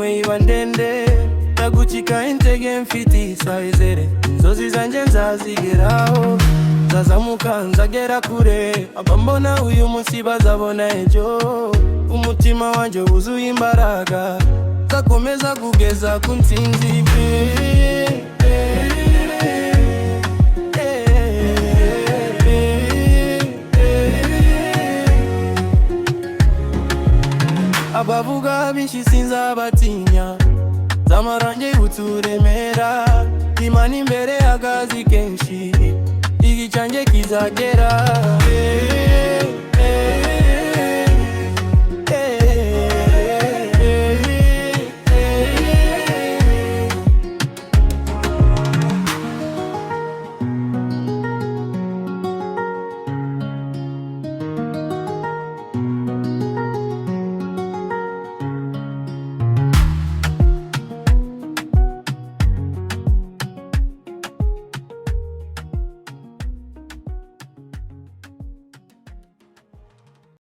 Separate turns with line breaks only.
imwe iba ndende, ndagucika intege mfite isayizere, inzozi zanjye nzazigeraho, nzazamuka nzagera kure, abambona uyu munsi bazabona ejo, umutima wanjye wuzuye imbaraga, nzakomeza kugeza ku ntsinzi. Abavuga binshi sinzabatinya, zamarange uturemera, Imana imbere y'akazi kenshi, igicange kizagera.